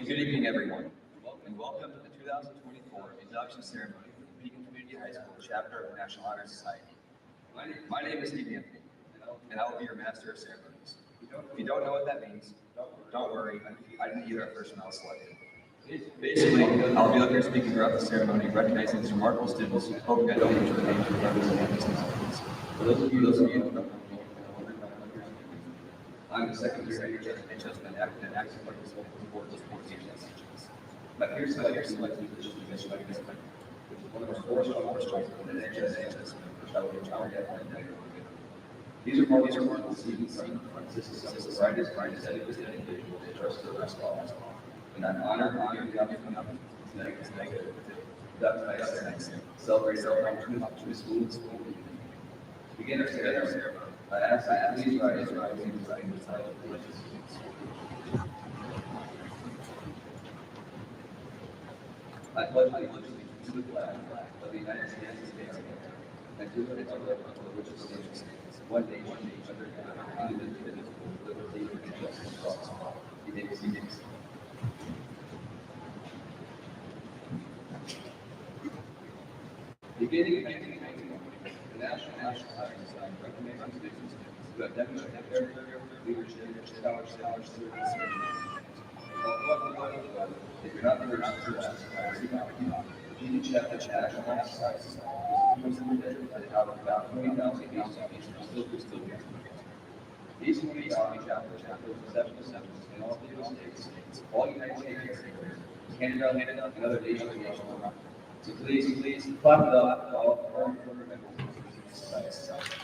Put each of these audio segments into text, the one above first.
Good evening, everyone, and welcome to the 2024 Induction Ceremony for the Pekin Community High School Chapter of National Honor Society. My name is Steve Anthony, and I will be your Master of Ceremonies. If you don't know what that means, don't worry, I didn't either at first when I was selected. Basically, I'll be up here speaking throughout the ceremony, recognizing these remarkable students, hoping I don't enter the names of others. For those of you who don't know, I'm the second year HHS and active participant in the board of PCHS. My peers selected me to be this which is one of the four strong in the HHS, which I will be honored at. These are more of the students from this is some of the brightest individuals that trust the rest of us. And I'm honored to be up tonight to celebrate our accomplishments to the school. To begin our ceremony, I ask that please rise and recite the pledge of allegiance. I pledge allegiance to the flag of the United States of America and to the republic for which it stands, one nation under God, indivisible, with liberty and justice for all. You may be seated. Beginning in 1991, the National Honor Society recognizes students who have demonstrated character, leadership, scholarship, and service. Although if you're not there to us, the PCHS National Honor Society is out of about 20,000 still here. These 20,000 chapters include 7 in all 50 states, all United States, Canada, and other nations. So please clap it up for all of our members of the society.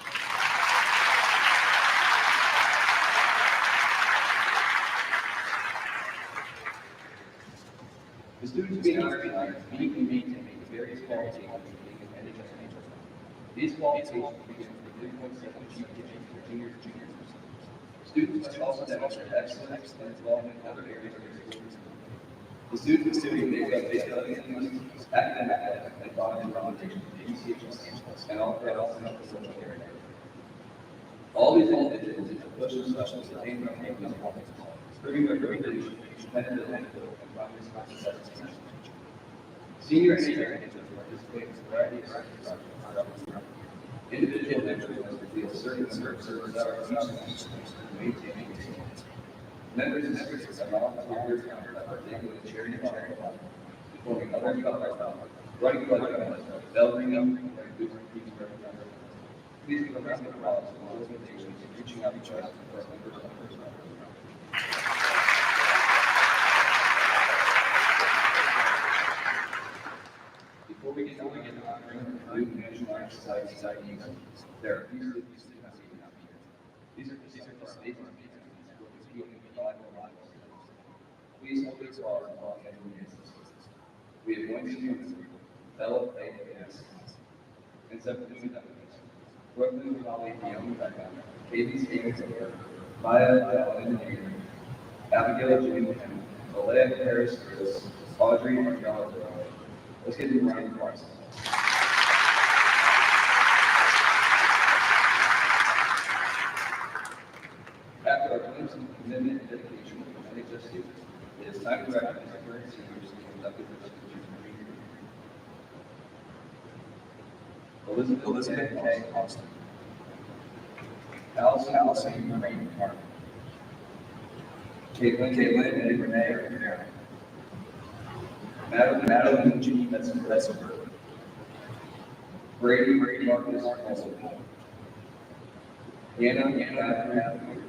The students being honored tonight meet and maintain the various qualities of being an NHS. These qualifications begin with 3.7 GPA for juniors and juniors. Students must also demonstrate excellence and involvement in other areas of their schools. The students exhibit academic and thought and foundation, PCHS, and all the social area. All these individuals push themselves to attain their aim, proving their reputation, competitive and success. Senior educators participate in a variety of projects. Individual members must be a certain service that are maintaining members and members have volunteers that partake in the charity volleyball, performing other volleyball, running blood, bell ringing, and boosting teams for everyone. Please give a round of applause to all organizations reaching out to us for members of the program. Before we get honoring new National Honor Society, there are a few students that have been out here. These are for our amazing please help us all in all we have one student, fellow faith and substitute members, Brooklyn Valley Young Becca, Katie Stevens, Maya Engineer, Abigail June, Oled Harris, Audrey Margalla. Let's get into round of applause. After our glimpse of commitment and dedication to NHS students, it is time to recognize our current seniors who conducted the Elizabeth K. Austin, Allison Marie Carter, Caitlin and Renee Rivera, Madeline Jean Besselberg, Brady Marcus Russell, Anna Catherine,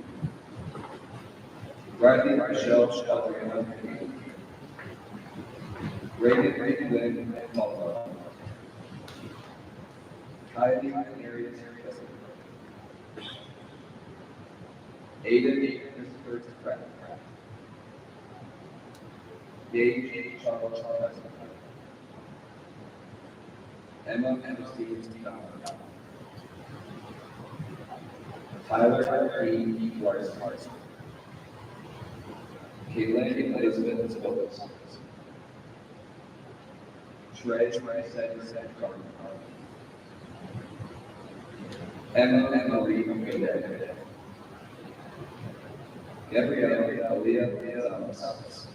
Riley Michelle Sheldriana, Reagan Lynn Mullen, Kylie Arias Aiden Christopher Pratt, Gage Charles Emma Steve Tyler E. Larson, Caitlin Elizabeth Willis, Trey said Carter, Emily Miguel, Gabrielle Aaliyah Gonzalez,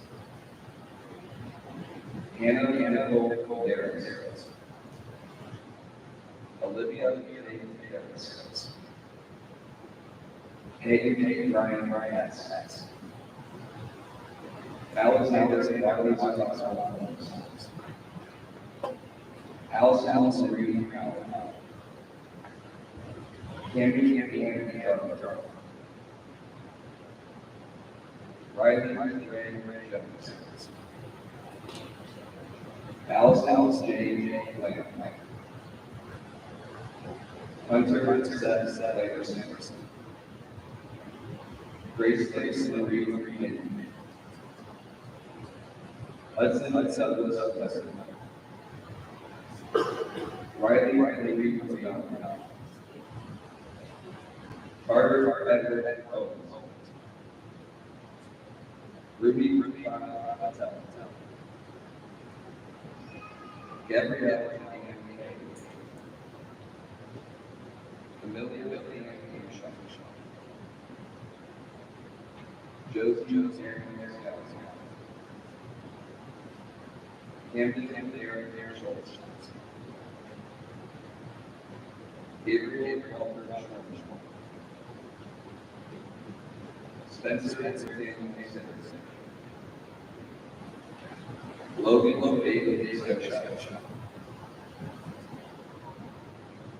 Hannah Nicole Harris. Olivia Harris. Hayden Brian Hess. Alexander Wiley Thomas. Allison Marie Howard. Cammy Darrell. Riley Ray Jones. Allison J. Lamb. Hunter Seth Laverson. Grace Marie Hayden. Hudson Douglas. Riley Marie Young. Carter Edward Owens. Ruby Patel. Gabrielle Amelia Josie Camden Aaron Schultz. Gabriel Walter Spencer Daniel Sanders. Logan David Scotch.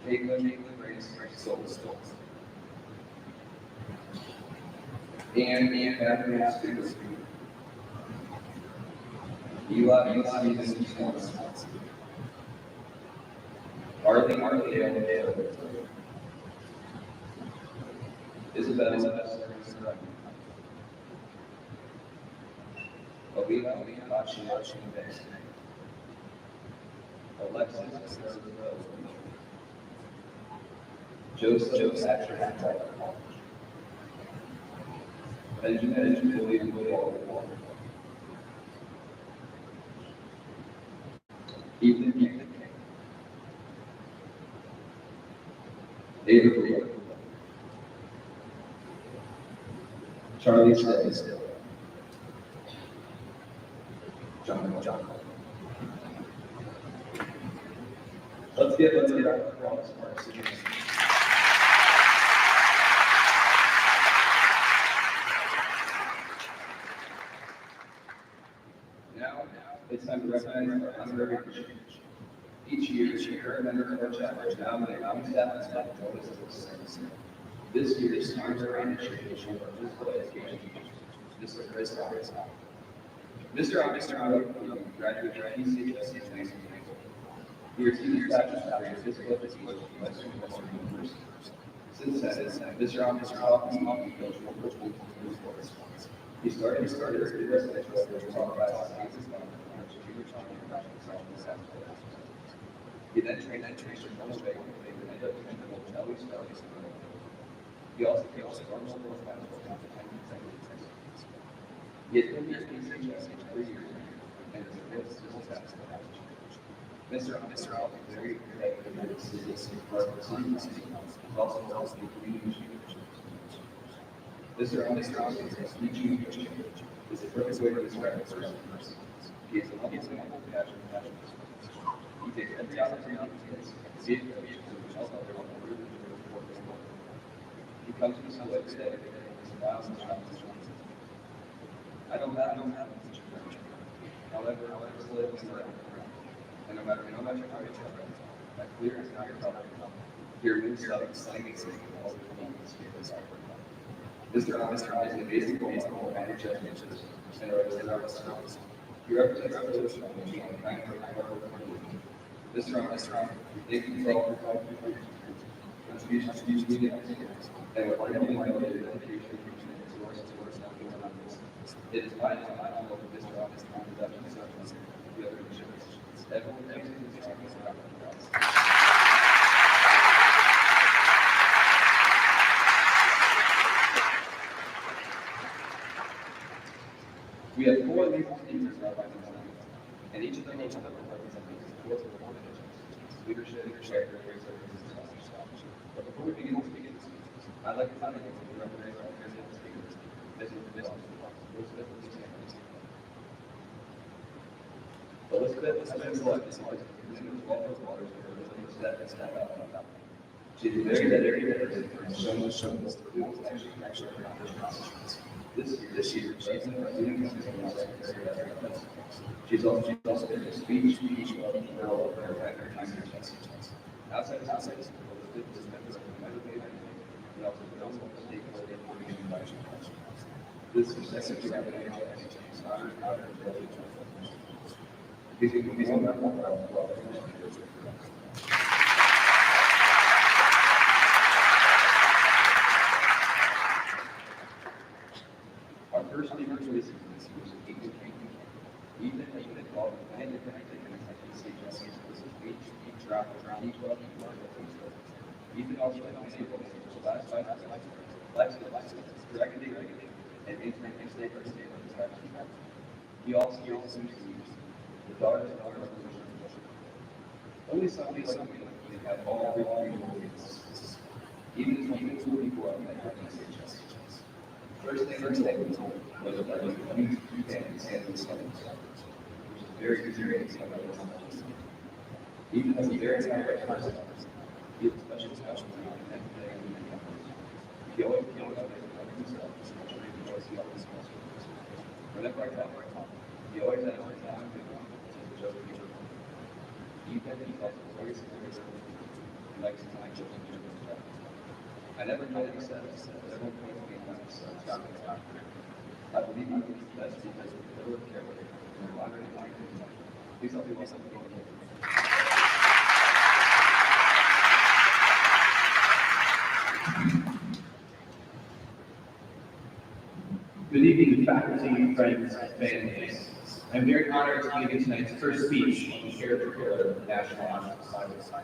Caitlin Grace Souls. And Catherine Stewart. Eli Stevens. Arlie Dale. Isabel. Alina Lachi Alexis Joseph Patrick Benjamin William Ethan David Charlie Stay John. Let's get our seniors. Now it's time to recognize our honorary teachers. Each year, current members of our chapter nominate one staff and staff to service. This year's honorary initiation for physical education teachers, Mr. Chris Roberts. Mr. Roberts graduated from PCHS in 1990. He received his bachelor's degree in physical education from Western University. Since then, Mr. Roberts taught his hockey coach for football sports. He started his residential for talk classes in He then trained at Normal Bay and ended up training at Hotel Studies. He also coached normal basketball for 10 consecutive seasons. He has been here at PCHS for 3 years and is a fifth civil staff. Mr. Al is very dedicated to the city's also helps the community. Mr. Al is a perfect way to describe a person. He is a loving man with passion. He takes every opportunity to see it to help everyone improve the work. He comes to school every day and smiles and shines. I don't have a teacher. However, still able to learn. And no matter how much I try, my clear is not your problem. Hear new stuff, singing, all the things here this hour. Mr. Al is an amazing baseball manager and represents he represents our position on the team and kind of Mr. Al, thank you for all your contributions to the media and with everything you know, your dedication to our sports. It is my honor to welcome Mr. Al to the Induction ceremony. The other initiatives. Everyone takes his time to We have 4 legal speakers in our finance team, and each of them will represent four organizations: leadership, character, services, and scholarship. But before we begin, I'd like to thank you for recognizing our president speakers. This is the list She's very dedicated and showing actually this year, she's also been a speech girl for her PCHS. Outside of this, members of the medical and also stakeholder information advisory council. This is secretary of the our first speaker to this was even called and PCHS. This is each drop around each one. Even also enabled last directing and internet state he also used the daughters of our only something like we have all even two people out there PCHS. First thing was like you can stand this which is very serious. Even as a very high person, he was special he always himself, whenever I talk, he always had a hard time to joke people. Even he felt very serious and likes to like joking people. I never know what he says, but everyone points me out, so I believe he was best because of the little character and the modern life. Please help me welcome the Good evening, faculty, friends, and families. I'm very honored to give tonight's first speech on the character pillar of the National Honor Society.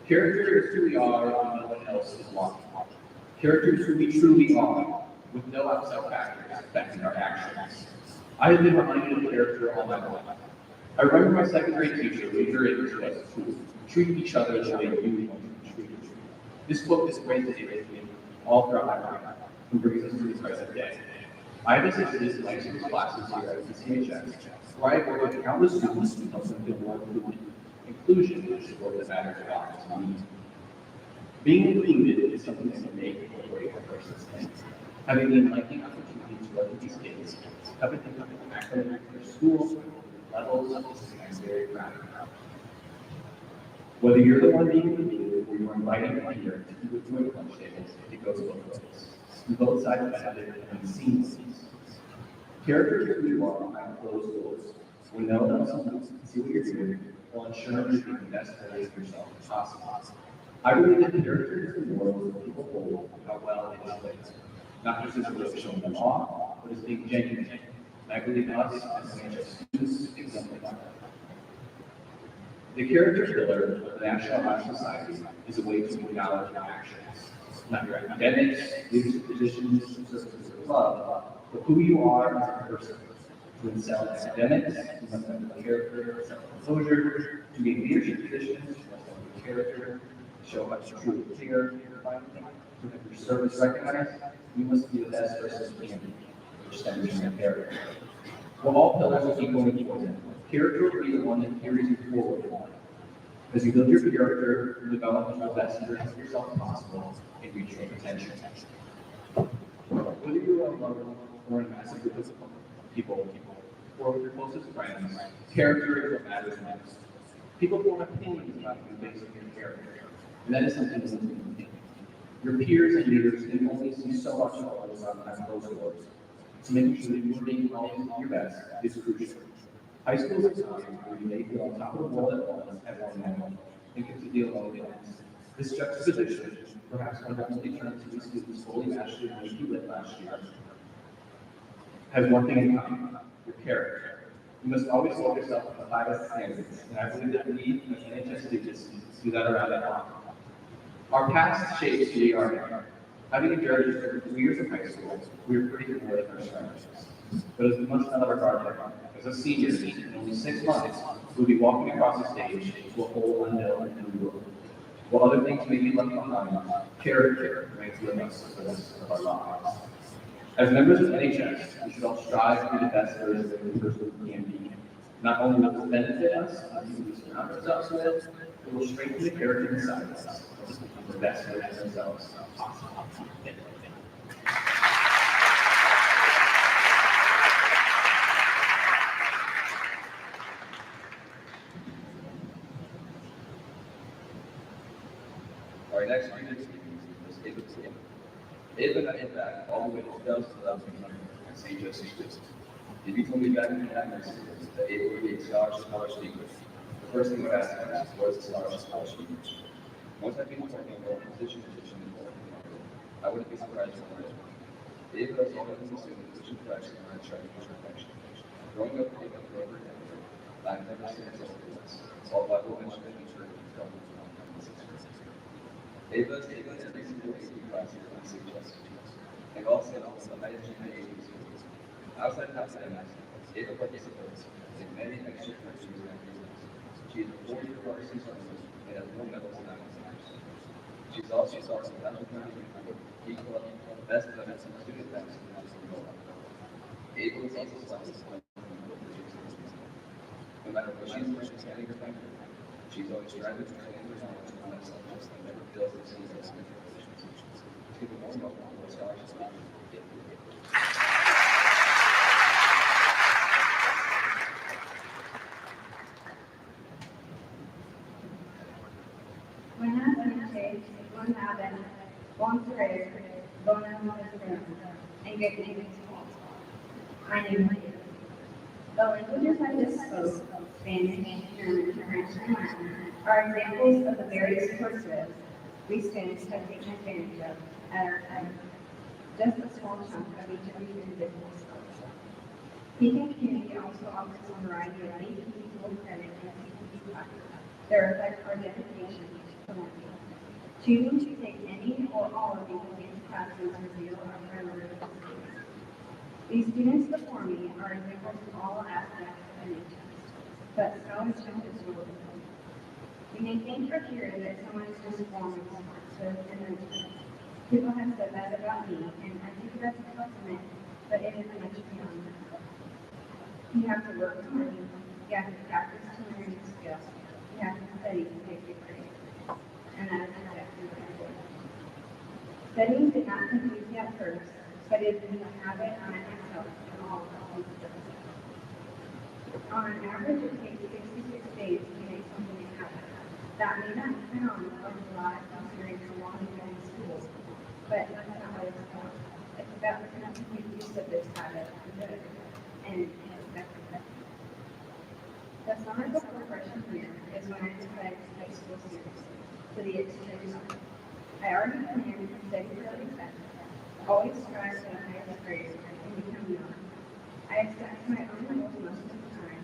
Character is who we are when no one else is watching. Character is who we truly are, with no outside factors affecting our actions. I have been reminded of character all my life. I remember my second grade teacher reiterated to us to treat each other the way you want to be treated. This quote is great to with me all throughout my life and brings us to the present day. I have assisted in licensed classes here at PCHS, where I have worked with countless students to help them feel more included. Inclusion is what that matters about to me. Being included is something that can make or break a person's life. Having the enlightening opportunity to work with these kids, having them become academic for school, levels, I'm very proud of. Whether you're the one being included or you're inviting a peer to eat with you at lunch tables, it goes both ways. On both sides benefit and seen things. Character is who you are behind closed doors, when no one else can see what you're doing, while ensuring you're the best version of yourself as possible. I believe that character is the morals that people hold how well it is placed, not just as a way of showing them off, but as being genuine. And I believe us as NHS students exemplify that. The character pillar of the National Honor Society is a way to acknowledge your actions. Not your academics, leadership positions, services of club, but who you are as a person. To excel in academics, you must have the character, self-composure. To gain leadership positions, you must have the character. To show how you truly care, to have your service recognized, you must be the best person you can be, which stems from your character. While all pillars are equally important, character will be the one that carries you forward in life. As you build your character, you develop the best version of yourself possible and reach your potential. Whether you're alone or in a massive group of people, or with your closest friends, character is what matters most. People form opinions about you based on your character, and that is something that's important. Your peers and leaders can only see so much of what is behind closed doors. So making sure that you are being always your best is crucial. High school is a time where you may feel on top of the world at once at one moment and get to deal with the next. This juxtaposition, perhaps one that only turned to students fully mastered the way you lived last year, has one thing in common: your character. You must always hold yourself to the highest standards, and I believe that we, as NHS students, do that around the clock. Our past shapes who we are now. Having endured just over 2 years of high school, we are pretty familiar with our strengths. But as we must not let our guard down, as a senior, in only 6 months, we'll be walking across the stage to a whole unknown new world. While other things may be left behind, character remains with us for the rest of our lives. As members of NHS, we should all strive to be the best version of the person we can be. Not only will this benefit us, the people we surround ourselves with, it will strengthen the character inside of us, to become the best version of themselves possible. Our next speaker is Ava Taylor. Ava got hit back all the way to 2011 at St. Joseph's. If you told me back in the 90s that Ava would be a scholarship speaker, the first thing I would ask her is, what is a scholarship speaker? Once I've been talking about position, I wouldn't be surprised to learn it. Ava has always been assuming position correction and trying to perfection. Growing up, Ava grew up in I've never seen it so this. All Bible mentioned in church and government. Ava is taking every single AP class at PCHS, and also the highest GPA in schools. Outside of academics, Ava participates in many extracurriculars and activities. She is a 4-year varsity student and has won medals in 9 exams. She's also started the National Community Key Club, Best Events, and Student Events in the National Ava is also started no matter what she's learning, standing her family, she's always striving to expand her knowledge on that subject and never fails to see her as people more know what scholarships are. Buenas noches, buen abend, bon soirée, bon appetit, and good evening to all. My name is Eva. The languages I just spoke, Spanish, German, French, and Latin, are examples of the various courses we students have taken advantage of at our time. Just a small chunk of each of these individual skills. Pekin Community also offers a variety of AP dual credit and CPD classes that reflect our dedication to learning. Choosing to take any or all of these advanced classes reveal our priority students. These students before me are examples of all aspects of nature, but scholarship is really important. You may think or hear that someone is just born with smarts and mental. People have said that about me, and I think that's a compliment, but it is much beyond that. You have to work to learn, you have to practice to learn new skills, you have to study to get good grades, and that is exactly what I did. Studying did not confuse me at first, but it became a habit on myself and all of us. On an average, it takes 66 days to make something a habit. That may not sound like a lot considering how long you've been in school, but that's not what it's about. It's about learning to make use of this habit for good and effective. The summer before freshman year is when I decided to take school seriously, to the extreme. I already planned to study for the exam, always strive for the highest grade, and become known. I accept my own goals most of the time,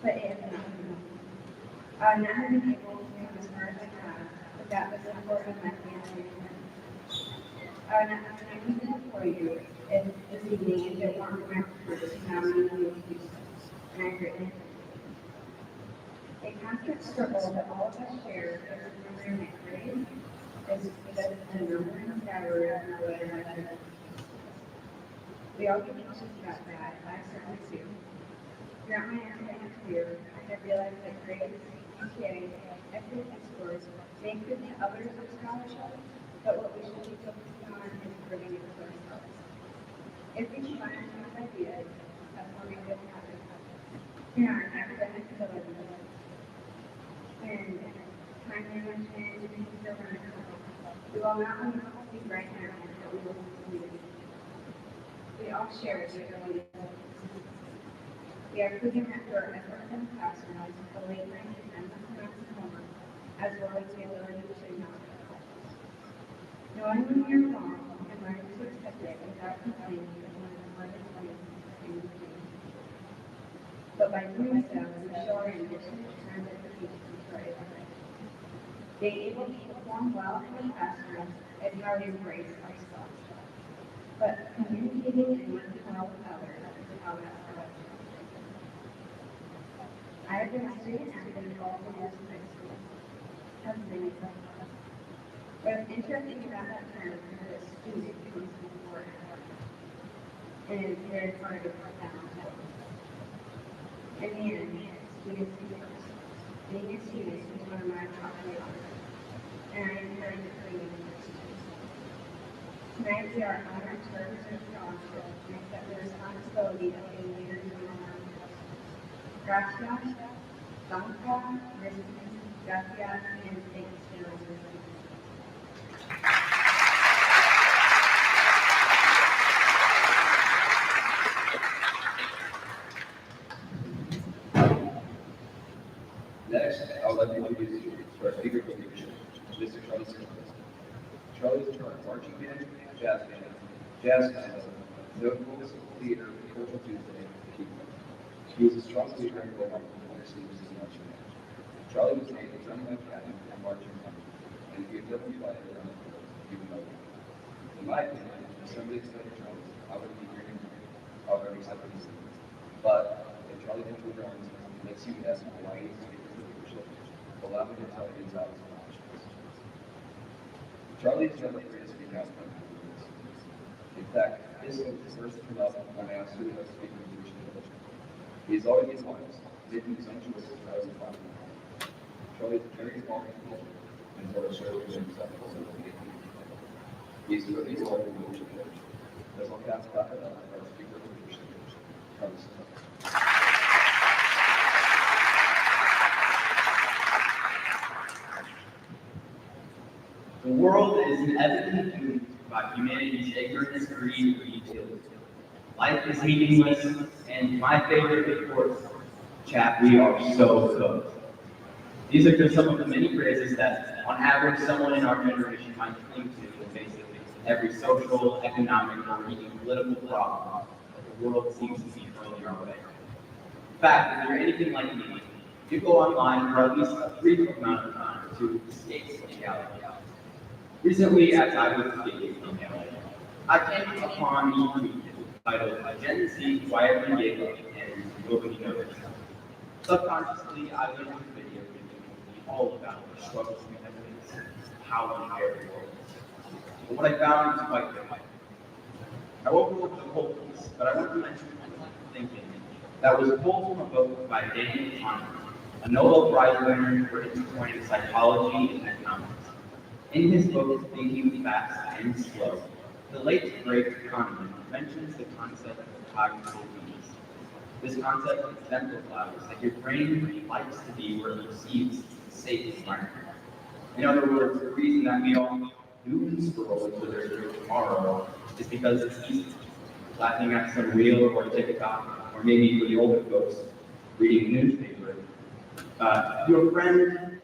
but it has not been enough. I would not have been able to come as far as I have without the support of my family and friends. I would not have been able to employ you if this evening if it weren't for my efforts to now me to do so, and I greatly a constant struggle that all of us share is remembering that grade is just a number and salary of our letter. We all get anxious about that, I certainly do. Throughout my academic career, I have realized that grades, GPA, SAT scores may include the others of scholarship, but what we should be focusing on is improving it for ourselves. If we combine these ideas of forming good habits in our academic abilities and time management and consideration, we will not only succeed right now, but we will succeed. We all share the ability to succeed. We are proving that through our efforts in the classroom, the laboring and endless amounts of homework, as well as the ability to acknowledge ourselves. Knowing when we are wrong and learning to accept it without complaining is one of the hardest things in the game. But by doing so, we show our ambition and dedication to our efforts. Being able to perform well in the classroom is how we embrace ourselves. But communicating and working well with others is how that's how it's. I have been a student athlete all the years of high school, as many of them. What is interesting about that term is that a student comes before athlete, and it is very hard to put down. And then, students do first. Being a student is one of my top priorities, and I encourage it for you to pursue. Tonight, we are honored to represent scholarship and accept the responsibility of being leaders in our lives. Gracias, danke, merci, gracias, and thanks for your listening. Next, I would like to introduce you to our speaker for leadership, Mr. Charlie Simmons. Charlie is a part of marching band, jazz band, notable theater, cultural Tuesday, and keyboard. He is a strong leader and role model for the seniors in marching band. Charlie was named the Young Life Captain and marching band, and he would never fly around the world, even though. In my opinion, if somebody expected Charlie, I would be hearing him already accepted his lead. But if Charlie didn't do it makes you ask why he's allow me to tell you his out. Charlie is never afraid to speak out. In fact, this was the first to come up when I asked who was speaking in Jewish. He has always been honest, making his own choices rather than following. Charlie is very involved in culture and sort of shows himself. He's really involved in leadership. Let's all cast back at our speaker for leadership. Charlie Simmons. The world is inevitably doomed by humanity's ignorance, greed, and utility. Life is meaningless, and my favorite, of course, chat, we are so good. These are just some of the many phrases that, on average, someone in our generation might cling to in basically every social, economic, or even political problem that the world seems to be throwing our way. In fact, if you're anything like me, you go online for at least a brief amount of time to escape reality. Recently, as I was digging in LA, I came upon a YouTube titled Gen Z Quietly Gave Up and Nobody Noticed. Subconsciously, I went into the video thinking all about the struggles we have faced, how unfair the world is. But what I found was quite different. I won't go over the whole piece, but I want to mention one thinking that was pulled from a book by Daniel Kahneman, a Nobel Prize winner for intertwining psychology and economics. In his book, Thinking Fast and Slow, the late great Kahneman mentions the concept of cognitive ease. This concept exemplifies that your brain likes to be where it perceives a safe environment. In other words, the reason that we all doom scroll into their tomorrow is because it's easy. Laughing at some reel or TikTok, or maybe for the older folks, reading a newspaper. Your friend,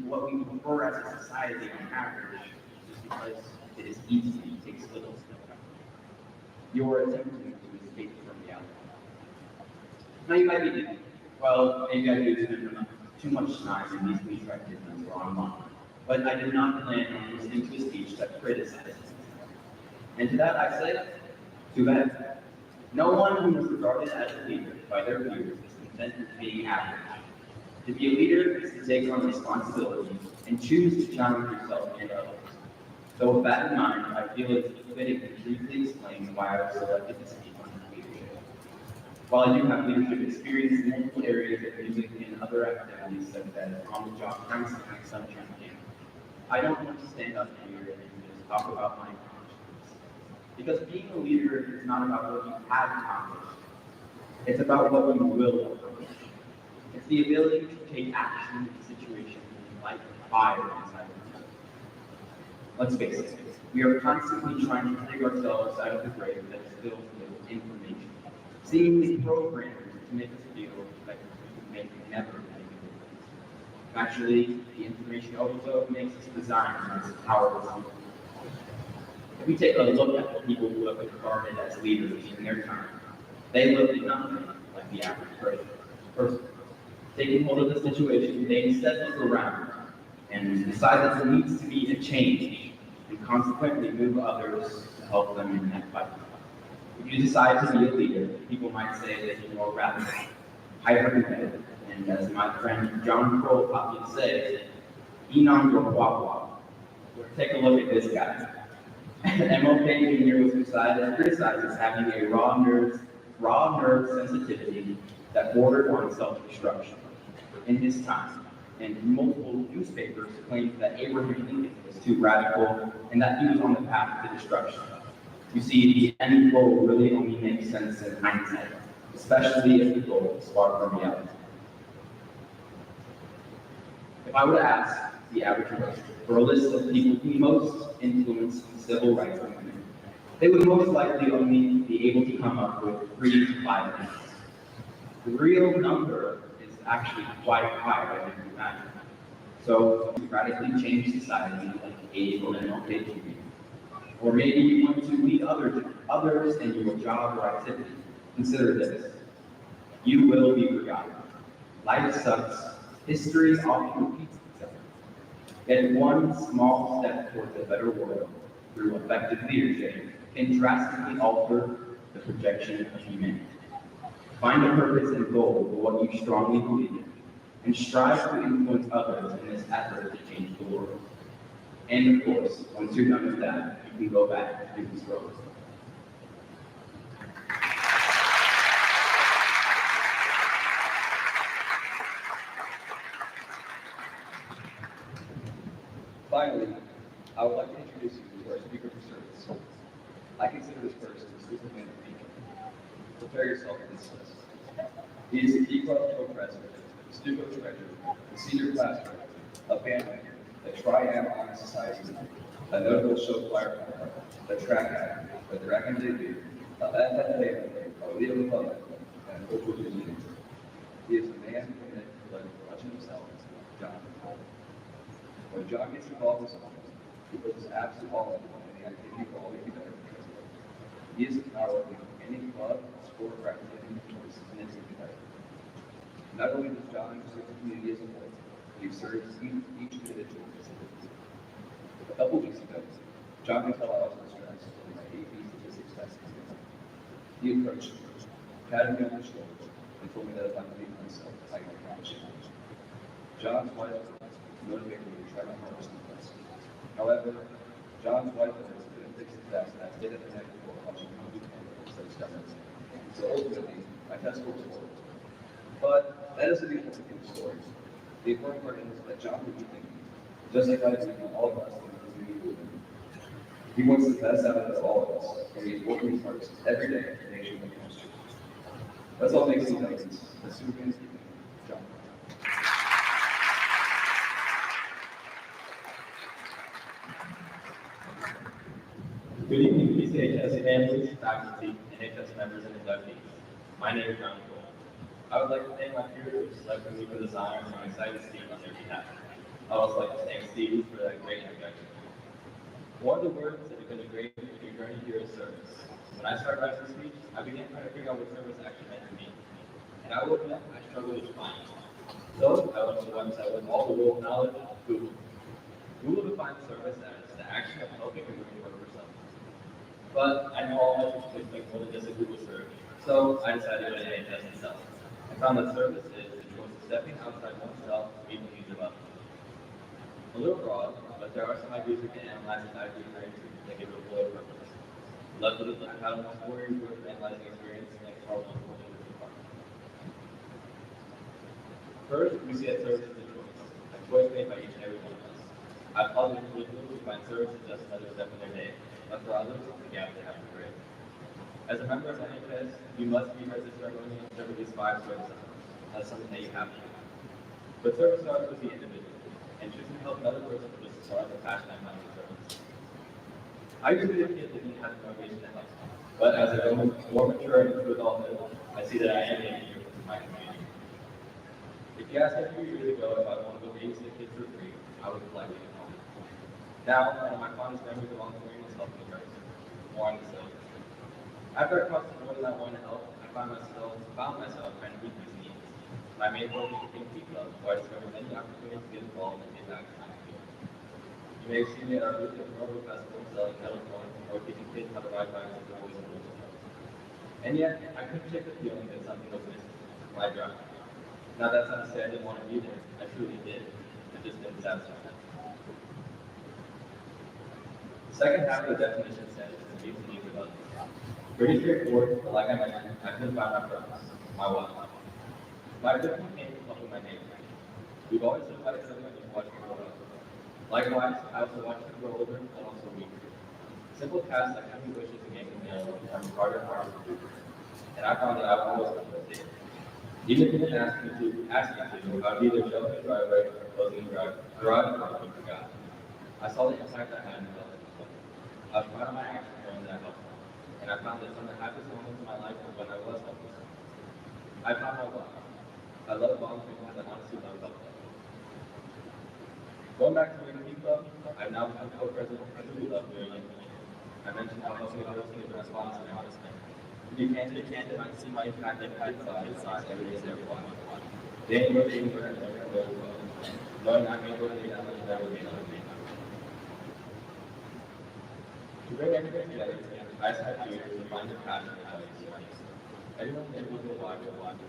what we prefer as a society on average, just because it is easy, takes little step. You're attempting to escape from reality. Now you might be thinking, well, maybe I do spend too much time in these weeks activities or online, but I did not plan on listening to a speech that criticizes me. And to that I say, too bad. No one who is regarded as a leader by their peers is content with being average. To be a leader is to take on responsibility and choose to challenge yourself and others. So with that in mind, I feel it's fitting to briefly explain why I was selected to speak on leadership. While I do have leadership experience in multiple areas of music and other activities such as on-the-job counseling and sunshine camp, I don't want to stand up here and just talk about my accomplishments. Because being a leader is not about what you have accomplished. It's about what you will accomplish. It's the ability to take action in situations like fire inside of us. Let's face it, we are constantly trying to dig ourselves out of the grave that is filled with information, seemingly programmed to make us feel like we may never make it. Actually, the information overload makes us design as powerless. If we take a look at the people who have been regarded as leaders in their time, they look nothing like the average person. Taking hold of the situation, they instead look around and decide that there needs to be a change, and consequently move others to help them in that fight. If you decide to be a leader, people might say that you are rather hyper-competitive, and as my friend John Kroll taught me to say, Enon your wah. Take a look at this guy. MLK Jr. was criticized as having a raw nerve sensitivity that bordered on self-destruction. In his time, and multiple newspapers claimed that Abraham Lincoln was too radical and that he was on the path to destruction. You see, the end goal really only makes sense in hindsight, especially if the goal is far from reality. If I were to ask the average person for a list of people who most influenced civil rights movement, they would most likely only be able to come up with 3 to 5 names. The real number is actually quite higher than you imagine. So, to radically change society like Abe or MLK, or maybe you want to lead others in your job or activity, consider this. You will be forgotten. Life sucks. History often repeats itself. Yet one small step towards a better world through effective leadership can drastically alter the projection of humanity. Find a purpose and goal for what you strongly believe in, and strive to influence others in this effort to change the world. And of course, once you're done with that, you can go back to do this work. Finally, I would like to introduce you to our speaker for service. I consider this person the Superman of Pekin. Prepare yourself for this list. He is the key club co-president, the studio treasurer, the senior class director, a band leader, a tri-am honor society member, a notable show choir member, a track actor, a dragon debut, a FFA member, a Leo Republic, and a cultural visionary. He is the man who committed to letting much of himself, John. When John gets involved in something, he puts his absolute all in the activity will always be better because of it. He is the power of any club, sport, or activity and it's competitive. Not only does John serve the community as a whole, he serves each individual. A couple weeks ago, John could tell I was distressed when my AP statistics test was given. He approached me, patted me on the shoulder, and told me that if I believed in myself, I could accomplish it. John's wife motivated me to try my hardest in class. However, John's wife couldn't fix the test that I did at the night before watching movie instead of studying. So ultimately, my test score was horrible. But that isn't the important thing of the story. The important part is that John would be thinking, just like I think all of us think we would. He wants the best out of all of us, and he's working his hardest every day to make sure that comes true. That's all makes me difference. The Superman's John. Good evening, PCHS families, faculty, and HS members and inductees. My name is John Cole. I would like to thank my peers for selecting me for this honor, and I'm excited to speak on their behalf. I would also like to thank Steve for that great introduction. One of the words that have been a great in your journey here is service. When I started writing this speech, I began trying to figure out what service actually meant to me. And I will admit, I struggled to define it. So I went to the website with all the world knowledge, Google. Google defines service as the action of helping or doing work for someone. But I know all methods place like more than just a Google search, so I decided to go to AHS itself. I found that service is the choice of stepping outside oneself to meet the needs of others. A little broad, but there are some ideas we can analyze and dive deeper into that give it a fuller purpose. Luckily, I've had almost 4 years worth of analyzing experience and make part one for the department. First, we see that service is a choice made by each and every one of us. I've found individuals who find service is just another step in their day, but for others, the gap they have to bridge. As a member of NHS, you must be registered only and serve at least 5 service hours. That's something that you have to do. But service starts with the individual, and choosing to help another person was the start of the passion I found in service. I used to be a kid that didn't have the motivation to help, but as I grow more mature and into adulthood, I see that I am making a difference in my community. If you asked me a few years ago if I wanted to go babysit kids for free, I would politely decline. Now, one of my fondest memories of volunteering is helping a person, more on the side. After I crossed more than I wanted to help, I found myself trying to meet these needs. My main focus became P Club, where I discovered many opportunities to get involved and get back to my community. You may have seen me at our booth at the Rover Festival selling kettle corn or teaching kids how to ride bikes with the boys and girls club. And yet, I couldn't shake the feeling that something was missing, my drive. Now that's not to say I didn't want to be there, I truly did. It just didn't satisfy me. The second half of the definition says to meet the needs of others. Pretty straightforward, but like I mentioned, I couldn't find my purpose, my why. My fifth one came from helping my neighbor. We've always looked at each other and watched them grow up. Likewise, I also watched them grow older and also weaker. Simple tasks like having wishes and making meals become harder and harder to do. And I found that I was always on the table. Even if you didn't ask me to, I would either show the driveway or closing the garage door if you forgot. I saw the impact I had in the building. I was proud of my actions knowing that I helped them. And I found that some of the happiest moments in my life were when I was helping someone. I found my love. I love volunteering because I honestly love helping. Going back to the Community Club, I've now become co-president of the Community Club here. I mentioned how helping others is a responsibility. To be candid, I can see my impact in lives every day and every one. Day and day, knowing I'm able to make that much better than to bring everything together, I expect you to find your passion and values. Everyone's individual life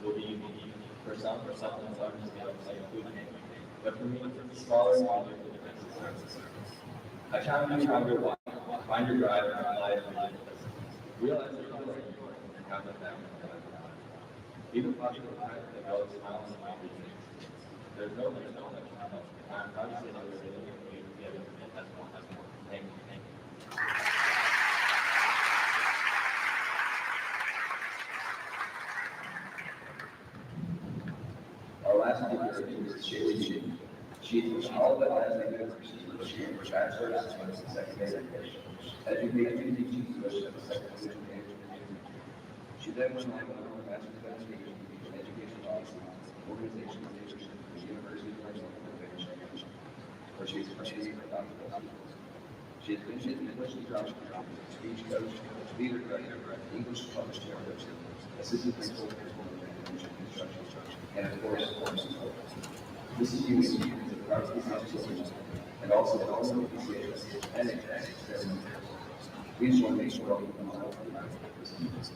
will be unique. For some, something large scale like food making. But for me, smaller and smaller for differences. I challenge you to find your why, find your drive, and apply it to your business. Realize that you are important and have that down. Be the positive type that always smiles and always dreams. There's no limit to how much you know. I'm proud to say that we're living in a community together as one. Thank you. Our last speaker is Shaylee. She's an all but last university she earned her bachelor's in secondary education. Education teaching specialist at the second division. She then went on to earn her master's of education in education policy, organizational leadership at the University of Pennsylvania, where she is participating in doctoral. She has been an English instructor, speech coach, leader director, English published therapist, assistant principal, instruction, and of course, support. This is used as a part of PCHS and also the owner of PCHS and NHS. Please join me in welcoming them all to the United States.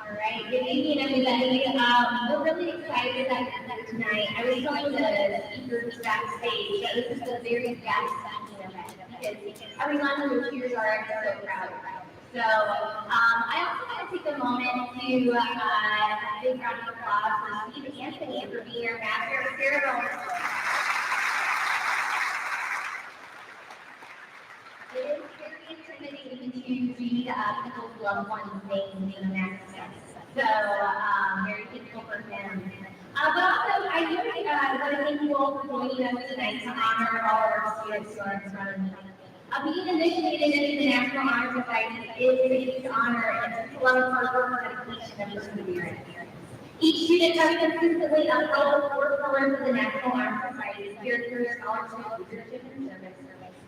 All right, good evening, everybody. We're really excited that you're here tonight. I was telling the speakers backstage that this is a very fast-paced event because everyone who is here are so proud. So I also want to take a moment to give a big round of applause for Steve Anthony for being our master of ceremonies. It is very intimidating to read people's loved ones' names in the next sentence. So very thankful for him. But also, I really want to thank you all for joining us tonight to honor all of our students who are in front of me. Being initiated into the National Honor Society is a huge honor and it's a lot of hard work, dedication, and perseverance. Each student has consistently upheld the core pillars of the National Honor Society's character, scholarship, leadership, and service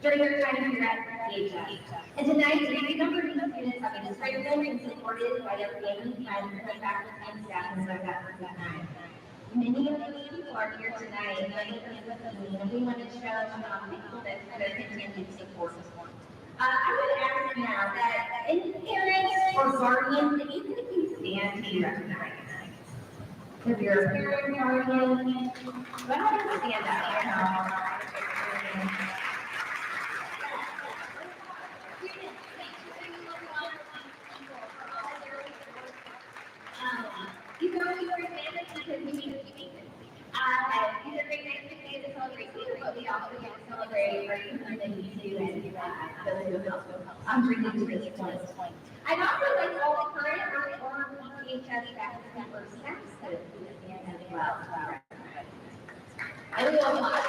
during their time here at PCHS. And tonight, a great number of these students have been strengthened and supported by their families, friends, and faculty and staff in their efforts at night. Many of those people are here tonight, many of them with me, and we want to show thankfulness for their continued support. I would ask now that any parents or guardians, even if you stand to be recognized. If you're a parent, guardian, go ahead and stand up. You know, we were advantage because we need to keep it. These are great nights to celebrate you, but we also get to celebrate our community too, and those who help. I'm bringing to this point. I'd also like all the current or former PCHS faculty members staff to stand as well. I will applaud.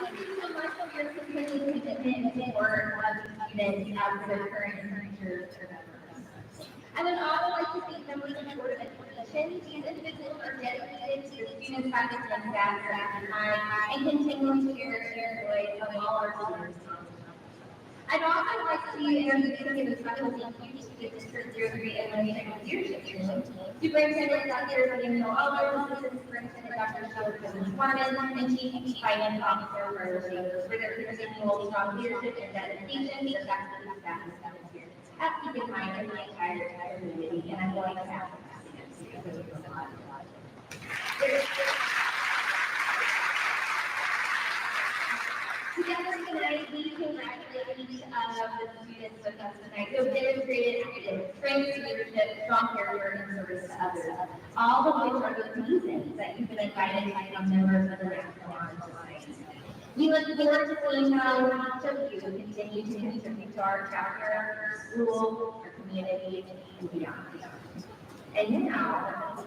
Thank you so much for your continued commitment and work of students as their current and future members. I would also like to thank members of the Board of Education. These individuals are dedicated to the students, faculty, and staff at the time and continue to share the joy of all our students. I'd also like to give a special thank you to the District 03 Administrative Leadership Team, Superintendent Dr. Daniel Owens, Assistant Superintendent Dr. Sheldon Swarman, and Chief Finance Officer Rose for their continual strong leadership and dedication to the faculty, staff, and students here at Pekin High and the entire community. And I'm going to have Together tonight, we congratulate each of the students with us tonight who have demonstrated academic strength, leadership, strong character, and service to others. All of which are the reasons that you've been invited to become members of the National Honor Society. We look forward to seeing how each of you continue to contribute to our chapter, our school, our community, and beyond. And now,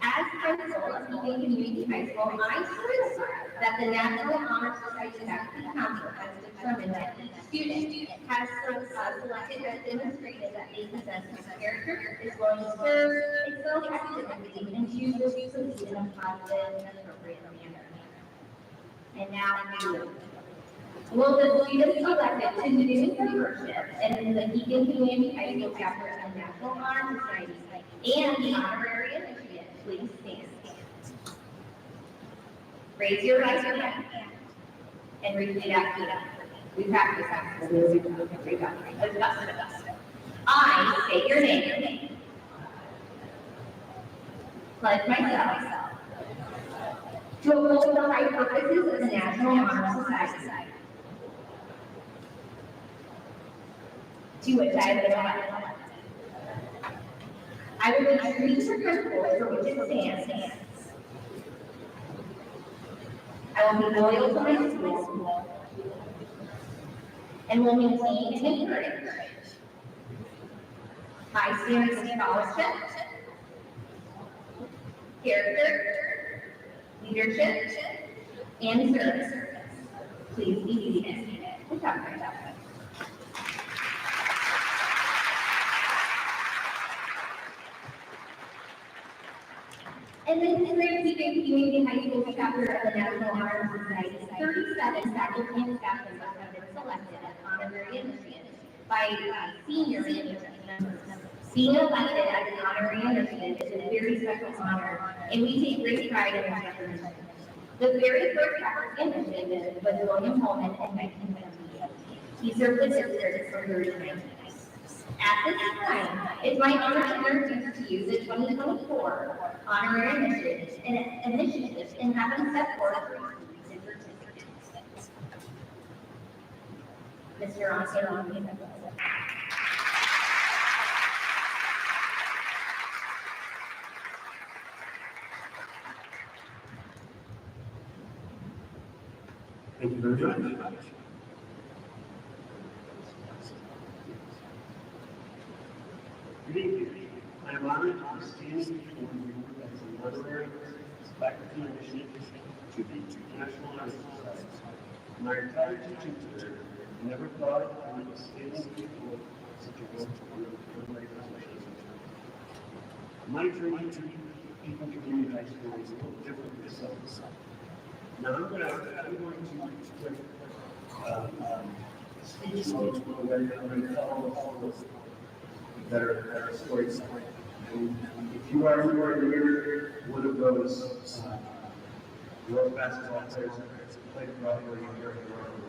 as principal of Pekin Community High School, I certify that the National Honor Society Faculty Council has determined that each student has selected has demonstrated that they possess good character, is willing to serve, excels academically, and chooses to succeed in a positive and appropriate manner. And now, will the students selected to new membership in the Pekin Community High School chapter of the National Honor Society and the honorary initiative please stand? Raise your right hand and repeat after me. We practice that. I state your name. Pledge myself to uphold the high purposes of the National Honor Society, to which I have been elected. I will be true to the principles for which it stands. I will be loyal to my school and will maintain and encourage high standards of scholarship, character, leadership, and service. Please be seated. Good job, good job. And then tonight, Pekin Community High School chapter of the National Honor Society, 37 faculty and staff members have been selected as honorary initiates by senior members. Being elected as an honorary initiate is a very special honor, and we take great pride in this recognition. The very first initiative was William Holman in 1978. He served the district for 39 years. At this time, it's my honor to introduce to you the 2024 honorary initiatives and have them set forth for recent recipients. Mr. Oscar, Thank you very much. Good evening. I am honored to be standing before you as an honorary faculty initiate to the National Honor Society. My entire teaching career, I never thought I would be standing before such a honorary position. My journey to Pekin Community High School is a little different this summer. Now I'm going to speak mode where I'm going to follow all those better stories. And if you are anywhere near one of those world basketball players that played probably here in the world,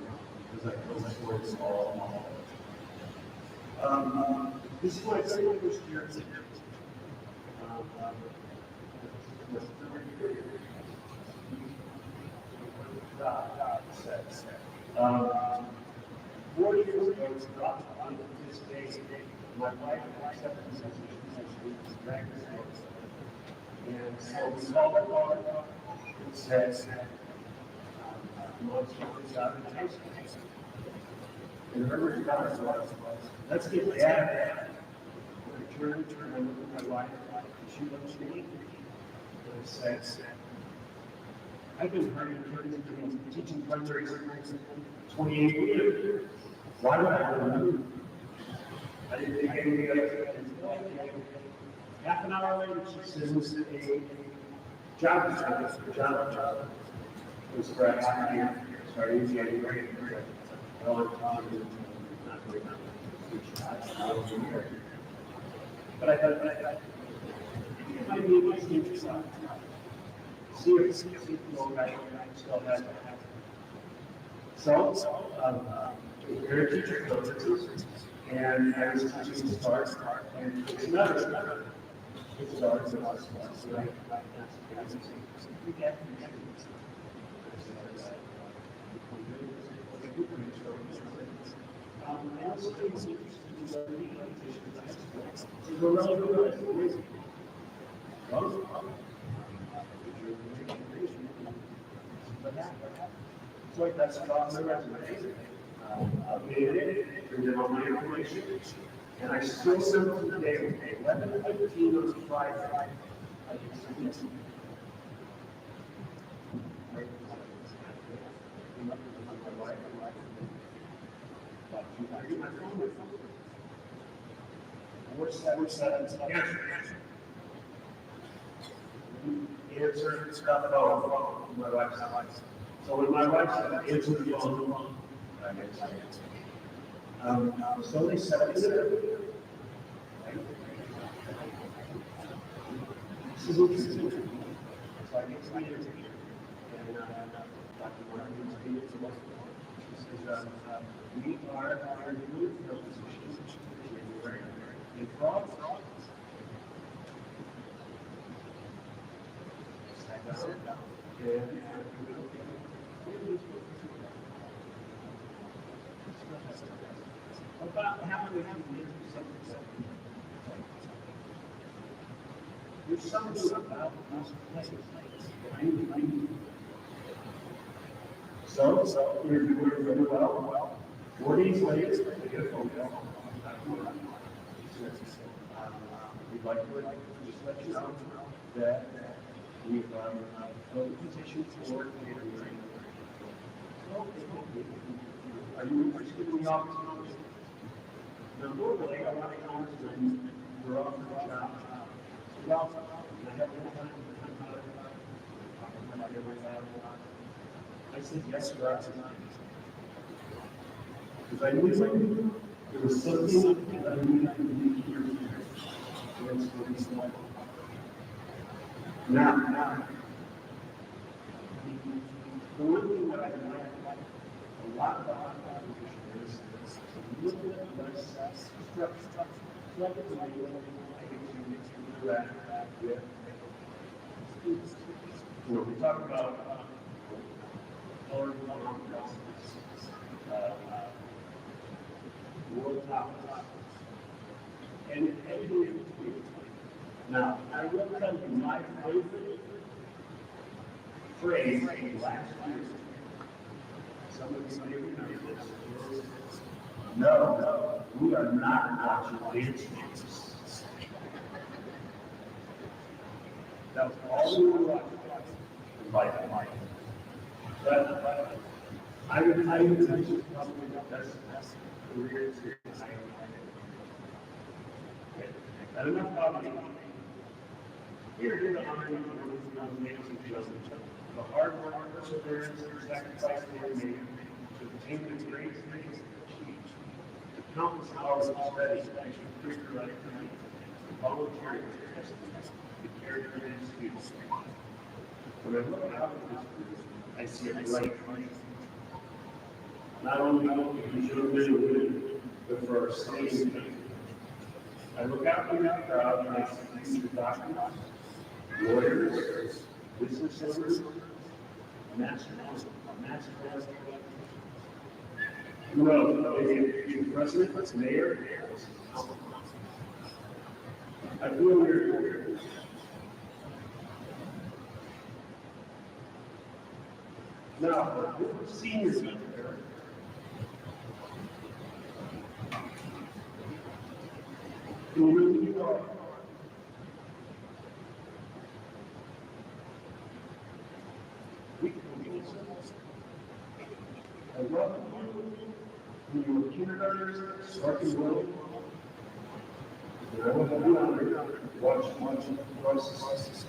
because I tell my stories all. This is my very first year at Pekin. Says. 4 years ago, it's dropped on this day. My wife accepted this position as she was practicing. And so we called her car. It says, Mom's getting this out of the house. And her response was, let's get Dad. I turned and I looked at my wife, and she looks at me, and it says, I've been teaching primary schools 28 years. Why would I want to move? I didn't think anything of it. Half an hour later, she sends a job description for job. It was for a half year, starting in January. Well, I'm talking not very much, which I was in here. But I thought, if I need my teacher side, see if still has to happen. So, we're teacher conferences, and I was teaching the stars, and it's another. It starts with us, so I I also think it's interesting to learn the competitions in high school. So we're really good at it. So like that's on my resume. Updated it, turned in all my information, and I still send them today, 11:15 on Friday. I can submit. We're seven answer stuff phone. My wife's not. So when my wife said, answer the phone, I answer. So they said, this is interesting. So I get to the interview, and Dr. Martin was being to us. She says, we are interviewing for a position in January in fraud. About how many years there's something about these places. So we're doing very well. 4 days later, we get a phone call. We'd like to just let you know that we've filled the position for catering. Are you interested in the opportunity? Now, normally, I want to come to we're offering a job. Well, I have no time to come out. I said, yes, sir. Because I knew there was something that I needed to be here. That's what he's like. Now, the one thing that I like a lot about my position is a little bit less structure. Like it's like I get to interact with students. We talk about color process, world topics, and everything in between. Now, I will tell you my favorite phrase last year. Some of you may remember this. No, we are not watching dance movies. That was all we were watching. Like. But I would tell you that this is probably the best career experience I ever had. And enough about me. Here the Army, the hard work, perseverance, and sacrifice they made to obtain the great things achieved. The countless hours of study, extracurricular activities, volunteering, the character of these students. When I look out at this group, I see a bright future. Not only because you're living, but for our state. I look out in that crowd and I see future doctors, lawyers, business owners, masters. Who else? Future president, mayor. I feel weird. Now, the seniors out there. Who really you are. We can do this. I welcome you when you were kindergartners, starting well. And I want to be honored to watch the process.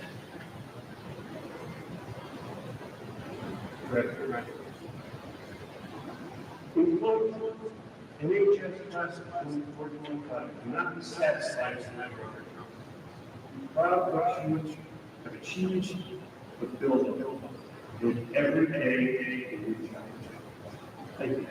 Right. In closing, NHS class of 2024-25 cannot be satisfied with that record. Be proud of what you have achieved, but build it every day in your challenge. Thank you.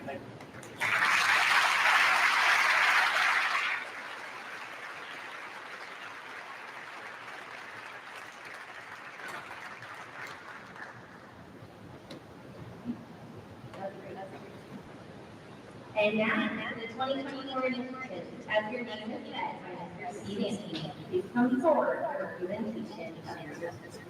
And now, the 2024 initiative. As your name is said, Mr. Steve Anthony, please come forward for a presentation of your certificate.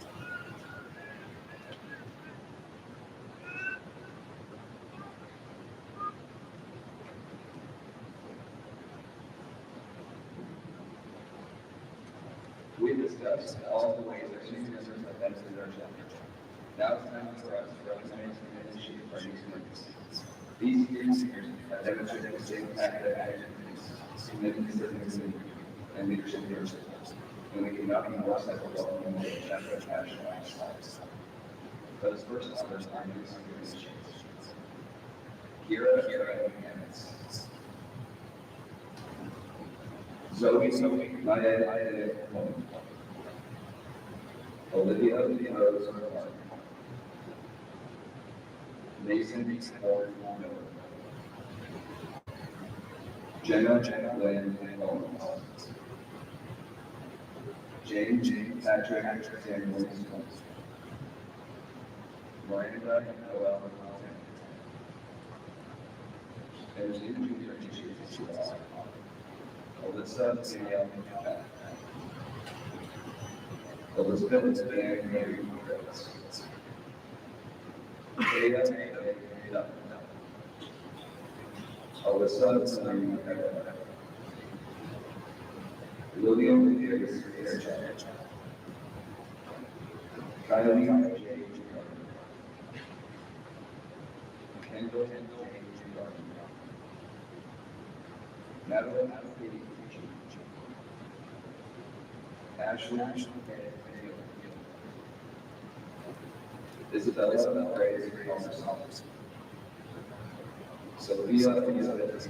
We discussed all the ways our senior members have benefited our chapter. Now it's time for us to recognize and initiate our new students. These seniors have demonstrated the same academic activities, commitment to citizenship, and leadership principles, and we cannot be more excited to welcome them to the chapter of national lives. Let us first honor our new seniors. Kira, and Emmett. Zoe, Maya, Olivia, Rose, Mason, Ward, Miller. Jenna, Lynn, Owens. James, Patrick, Samuel, Miranda, Noel, and there's even junior teachers. Alyssa, Danielle, Elizabeth, and Mary, Alyssa, William, Kylie, Kendall, Madeline, Ashley, Isabella, Grace, Sophia, Elizabeth,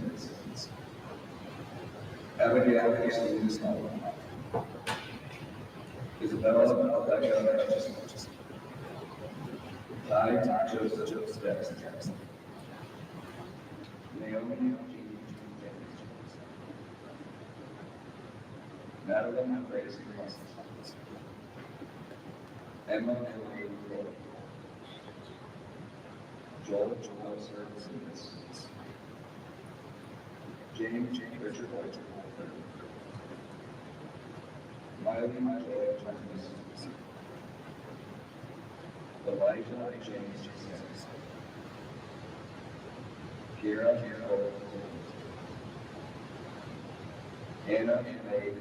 Abigail, Christine, Isabella, Rebecca, Ty, Joseph, Jackson, Naomi, Madeline, Grace, Emma, Joel, James, Richard, Miley, Elijah, James, Kira, Anna, May,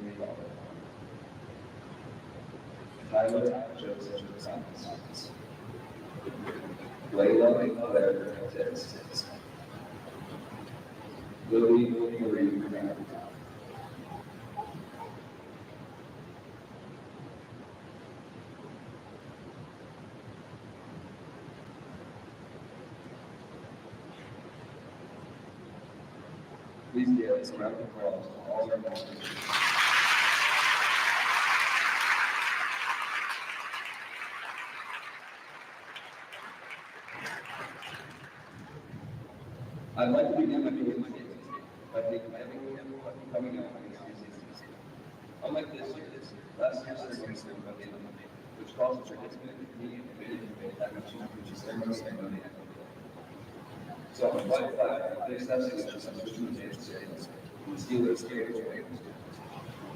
Tyler, Joseph, Thomas, Layla, Claire, Tess, Lily, Marie, please give a round of applause to all our members. I'd like to begin my presentation by thanking everyone for coming out on this season. Unlike this year, last year's ceremony was Monday, which calls for participant community and committee to that which is ceremony and Monday. So on slide 5, the assessment which is switching the dance series, and the Steelers carried away.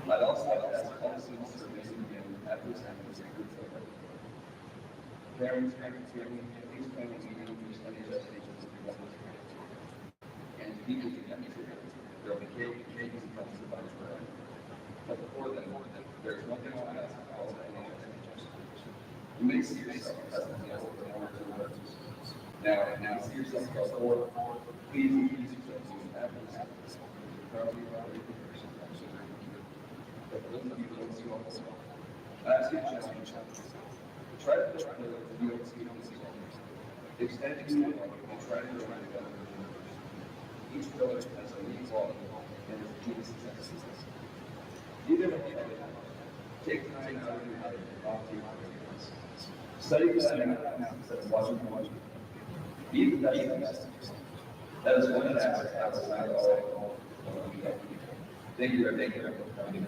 I'd also like to ask all the students to remain again after this time as a group photo. Parents, please plan a meeting for study destinations to be and people to come here. There will be cake and cups of lunch for them. But before then, there's one thing I want to ask all the teenagers. You may see yourself as an example of one or two words. Now, you see yourself as four. Please introduce yourself to an advocate. Probably around 80%. But for those of you who don't see all this, I ask you to challenge. Try to put the field students extend to you and try to go together. Each pillar has a unique quality and is key to success. Even if you take time out of your day off to your experience. Study for that instead of watching. Be the best. That is one task outside all. Thank you for coming.